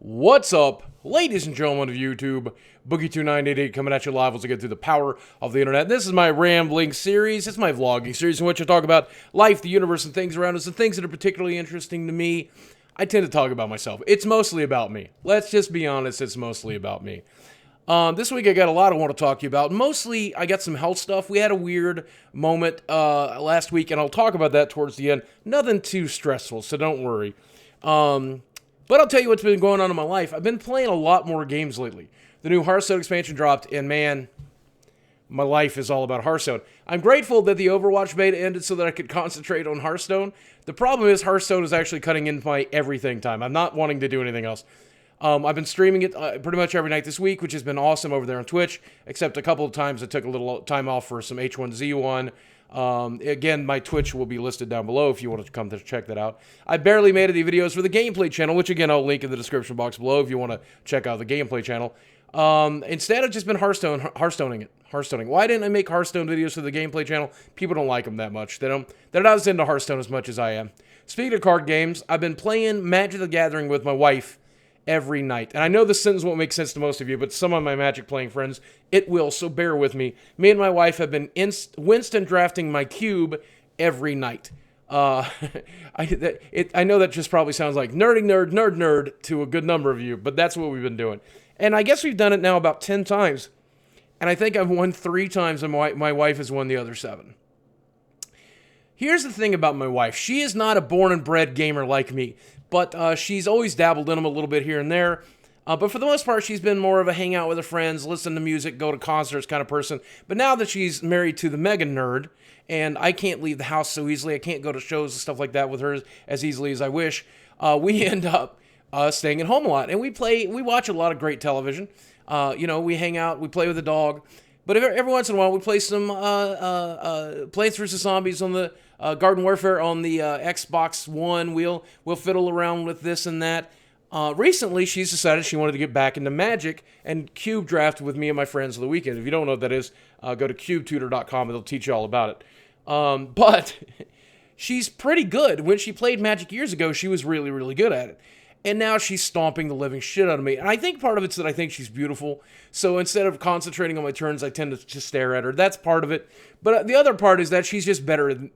What's up, ladies and gentlemen of YouTube? Boogie2988 coming at you live as I get through the power of the internet. This is my rambling series. It's my vlogging series in which I talk about life, the universe, and things around us, and things that are particularly interesting to me. I tend to talk about myself. It's mostly about me. Let's just be honest, it's mostly about me. This week I got a lot I want to talk to you about. Mostly, I got some health stuff. We had a weird moment last week, and I'll talk about that towards the end. Nothing too stressful, so don't worry. But I'll tell you what's been going on in my life. I've been playing a lot more games lately. The new Hearthstone expansion dropped, and man, my life is all about Hearthstone. I'm grateful that the Overwatch beta ended so that I could concentrate on Hearthstone. The problem is Hearthstone is actually cutting into my everything time. I'm not wanting to do anything else. I've been streaming it pretty much every night this week, which has been awesome over there on Twitch, except a couple of times I took a little time off for some H1Z1. Again, my Twitch will be listed down below if you want to come to check that out. I barely made any videos for the gameplay channel, which again, I'll link in the description box below if you want to check out the gameplay channel. Instead, I've just been Hearthstoning. Why didn't I make Hearthstone videos for the gameplay channel? People don't like them that much. They're not as into Hearthstone as much as I am. Speaking of card games, I've been playing Magic the Gathering with my wife every night. And I know this sentence won't make sense to most of you, but some of my Magic playing friends, it will, so bear with me. Me and my wife have been Winston drafting my cube every night. I know that just probably sounds like nerd to a good number of you, but that's what we've been doing. And I guess we've done it now about 10 times. And I think I've won 3 times, and my wife has won the other 7. Here's the thing about my wife. She is not a born and bred gamer like me, but she's always dabbled in them a little bit here and there. But for the most part, she's been more of a hang out with her friends, listen to music, go to concerts kind of person. But now that she's married to the mega nerd, and I can't leave the house so easily, I can't go to shows and stuff like that with her as easily as I wish, we end up staying at home a lot. And we watch a lot of great television. We hang out, we play with the dog. But every once in a while, we play some Plants vs. Zombies on the Garden Warfare on the Xbox One. We'll fiddle around with this and that. Recently, she's decided she wanted to get back into Magic and cube draft with me and my friends on the weekend. If you don't know what that is, go to cubetutor.com and they'll teach you all about it. But she's pretty good. When she played Magic years ago, she was really, really good at it. And now she's stomping the living shit out of me. And I think part of it's that I think she's beautiful. So instead of concentrating on my turns, I tend to just stare at her. That's part of it. But the other part is that she's just better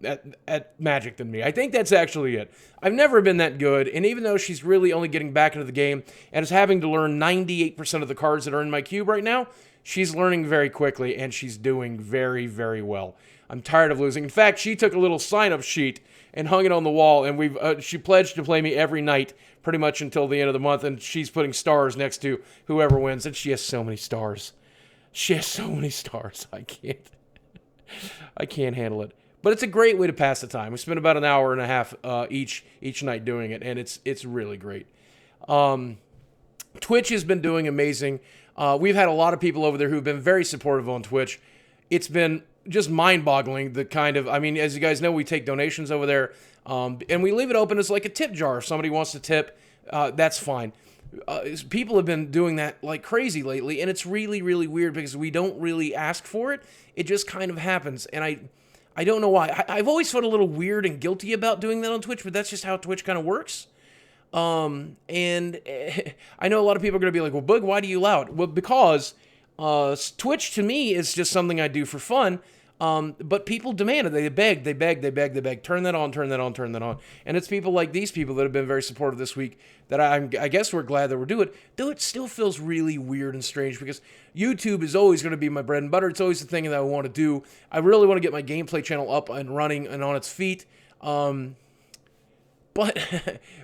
at Magic than me. I think that's actually it. I've never been that good. And even though she's really only getting back into the game and is having to learn 98% of the cards that are in my cube right now, she's learning very quickly and she's doing very, very well. I'm tired of losing. In fact, she took a little sign-up sheet and hung it on the wall, and she pledged to play me every night pretty much until the end of the month, and she's putting stars next to whoever wins, and she has so many stars. She has so many stars. I can't handle it. But it's a great way to pass the time. We spend about an hour and a half each night doing it, and it's really great. Twitch has been doing amazing. We've had a lot of people over there who've been very supportive on Twitch. It's been just mind-boggling, the kind of, as you guys know, we take donations over there, and we leave it open as like a tip jar. If somebody wants to tip, that's fine. People have been doing that like crazy lately, and it's really, really weird because we don't really ask for it. It just kind of happens, and I don't know why. I've always felt a little weird and guilty about doing that on Twitch, but that's just how Twitch kind of works. And I know a lot of people are going to be like, well, Boog, why do you allow it? Well, because Twitch to me is just something I do for fun. But people demand it. They beg. Turn that on. And it's people like these people that have been very supportive this week that I guess we're glad that we're doing it. Though it still feels really weird and strange because YouTube is always going to be my bread and butter. It's always the thing that I want to do. I really want to get my gameplay channel up and running and on its feet. But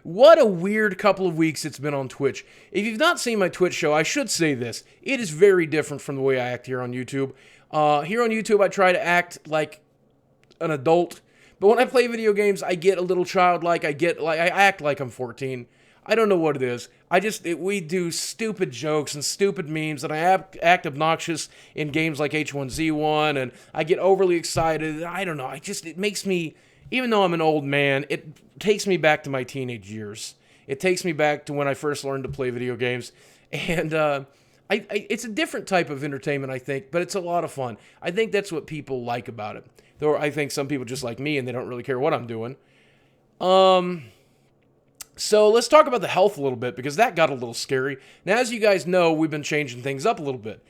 what a weird couple of weeks it's been on Twitch. If you've not seen my Twitch show, I should say this. It is very different from the way I act here on YouTube. Here on YouTube, I try to act like an adult. But when I play video games, I get a little childlike. I act like I'm 14. I don't know what it is. We do stupid jokes and stupid memes, and I act obnoxious in games like H1Z1, and I get overly excited. I don't know. It makes me, even though I'm an old man, it takes me back to my teenage years. It takes me back to when I first learned to play video games, and it's a different type of entertainment, I think, but it's a lot of fun. I think that's what people like about it. Though I think some people just like me, and they don't really care what I'm doing. So let's talk about the health a little bit, because that got a little scary. Now, as you guys know, we've been changing things up a little bit.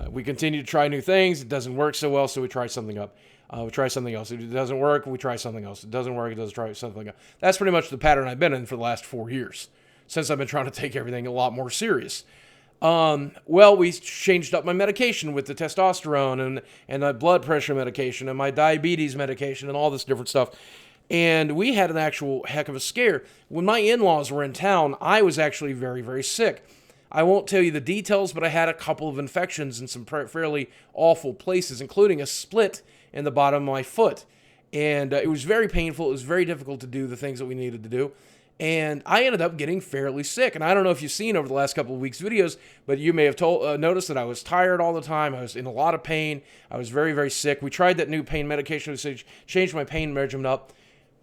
We continue to try new things. It doesn't work so well, so we try something up. We try something else. If it doesn't work, we try something else. It doesn't work, it doesn't try something else. That's pretty much the pattern I've been in for the last 4 years, since I've been trying to take everything a lot more serious. Well, we changed up my medication with the testosterone and the blood pressure medication and my diabetes medication and all this different stuff. And we had an actual heck of a scare. When my in-laws were in town, I was actually very, very sick. I won't tell you the details, but I had a couple of infections in some fairly awful places, including a split in the bottom of my foot. And it was very painful. It was very difficult to do the things that we needed to do. And I ended up getting fairly sick. And I don't know if you've seen over the last couple of weeks' videos, but you may have noticed that I was tired all the time. I was in a lot of pain. I was very, very sick. We tried that new pain medication. We changed my pain regimen up.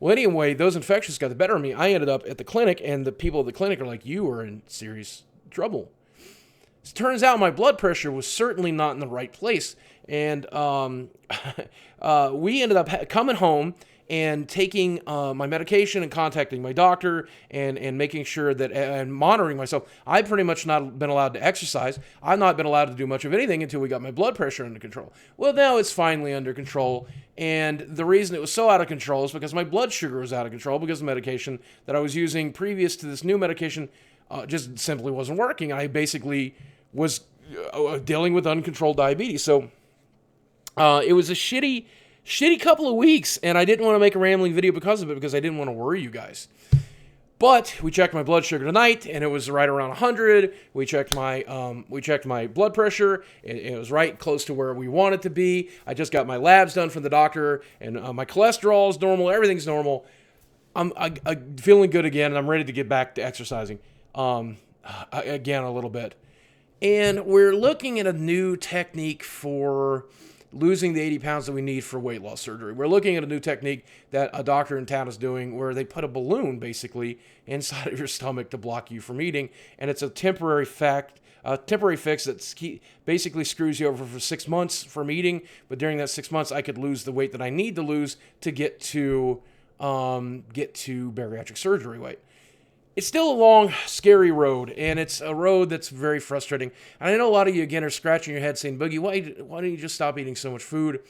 Well, anyway, those infections got the better of me. I ended up at the clinic, and the people at the clinic are like, you are in serious trouble. It turns out my blood pressure was certainly not in the right place. And we ended up coming home and taking my medication and contacting my doctor and making sure that, and monitoring myself. I've pretty much not been allowed to exercise. I've not been allowed to do much of anything until we got my blood pressure under control. Well, now it's finally under control. And the reason it was so out of control is because my blood sugar was out of control, because the medication that I was using previous to this new medication just simply wasn't working. I basically was dealing with uncontrolled diabetes. So it was a shitty couple of weeks, and I didn't want to make a rambling video because of it, because I didn't want to worry you guys. But we checked my blood sugar tonight, and it was right around 100. We checked my blood pressure. It was right close to where we want it to be. I just got my labs done from the doctor, and my cholesterol is normal. Everything's normal. I'm feeling good again, and I'm ready to get back to exercising again a little bit. And we're looking at a new technique for losing the 80 pounds that we need for weight loss surgery. We're looking at a new technique that a doctor in town is doing, where they put a balloon basically inside of your stomach to block you from eating, and it's a temporary fix that basically screws you over for 6 months from eating. But during that 6 months, I could lose the weight that I need to lose to get to bariatric surgery weight. It's still a long, scary road, and it's a road that's very frustrating. And I know a lot of you, again, are scratching your head saying, Boogie, why don't you just stop eating so much food?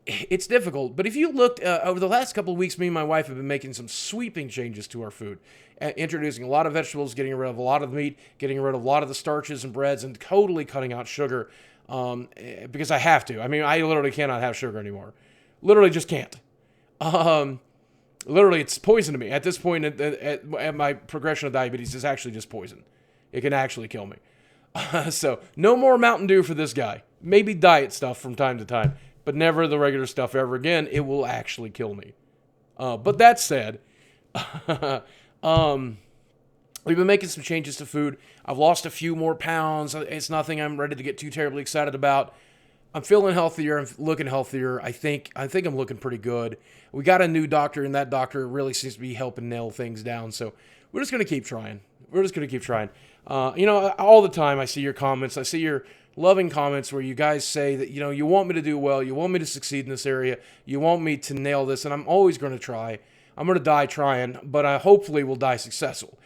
It's difficult. But if you looked over the last couple of weeks, me and my wife have been making some sweeping changes to our food, introducing a lot of vegetables, getting rid of a lot of the meat, getting rid of a lot of the starches and breads, and totally cutting out sugar because I have to. I mean, I literally cannot have sugar anymore. Literally just can't. Literally, it's poison to me. At this point, at my progression of diabetes, it's actually just poison. It can actually kill me. So, no more Mountain Dew for this guy. Maybe diet stuff from time to time, but never the regular stuff ever again. It will actually kill me. But that said, we've been making some changes to food. I've lost a few more pounds. It's nothing I'm ready to get too terribly excited about. I'm feeling healthier. I'm looking healthier. I think I'm looking pretty good. We got a new doctor, and that doctor really seems to be helping nail things down. So we're just going to keep trying. All the time I see your comments. I see your loving comments where you guys say that, you want me to do well. You want me to succeed in this area. You want me to nail this, and I'm always going to try. I'm going to die trying, but I hopefully will die successful.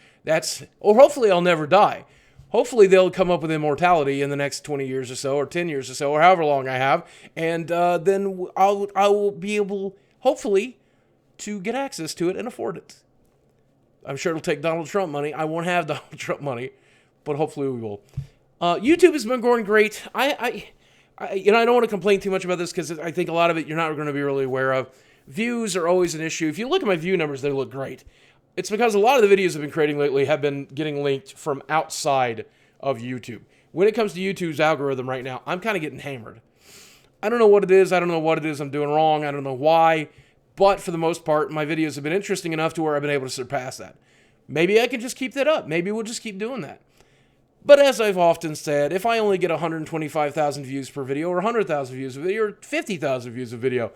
Or hopefully I'll never die. Hopefully they'll come up with immortality in the next 20 years or so, or 10 years or so, or however long I have, and then I will be able, hopefully, to get access to it and afford it. I'm sure it'll take Donald Trump money. I won't have Donald Trump money, but hopefully we will. YouTube has been going great. I don't want to complain too much about this, because I think a lot of it you're not going to be really aware of. Views are always an issue. If you look at my view numbers, they look great. It's because a lot of the videos I've been creating lately have been getting linked from outside of YouTube. When it comes to YouTube's algorithm right now, I'm kind of getting hammered. I don't know what it is. I don't know what it is I'm doing wrong. I don't know why. But for the most part, my videos have been interesting enough to where I've been able to surpass that. Maybe I can just keep that up. Maybe we'll just keep doing that. But as I've often said, if I only get 125,000 views per video, or 100,000 views a video, or 50,000 views a video,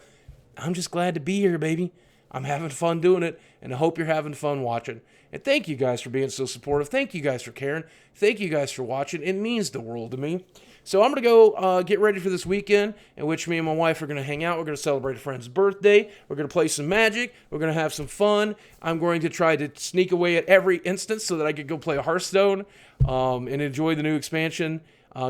I'm just glad to be here, baby. I'm having fun doing it, and I hope you're having fun watching. And thank you guys for being so supportive. Thank you guys for caring. Thank you guys for watching. It means the world to me. So I'm going to go get ready for this weekend in which me and my wife are going to hang out. We're going to celebrate a friend's birthday. We're going to play some Magic. We're going to have some fun. I'm going to try to sneak away at every instance so that I could go play a Hearthstone and enjoy the new expansion.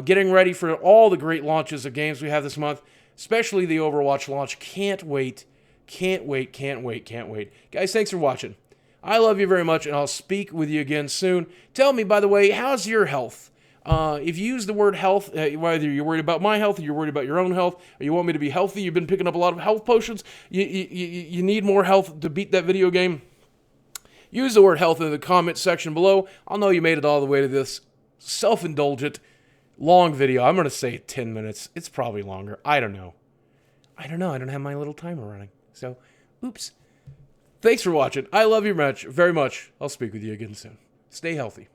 Getting ready for all the great launches of games we have this month, especially the Overwatch launch. Can't wait. Can't wait, can't wait, can't wait. Guys, thanks for watching. I love you very much, and I'll speak with you again soon. Tell me, by the way, how's your health? If you use the word health, whether you're worried about my health or you're worried about your own health, or you want me to be healthy, you've been picking up a lot of health potions, you need more health to beat that video game, use the word health in the comment section below. I'll know you made it all the way to this self-indulgent, long video. I'm going to say 10 minutes. It's probably longer. I don't know. I don't have my little timer running. So, oops. Thanks for watching. I love you very much. I'll speak with you again soon. Stay healthy.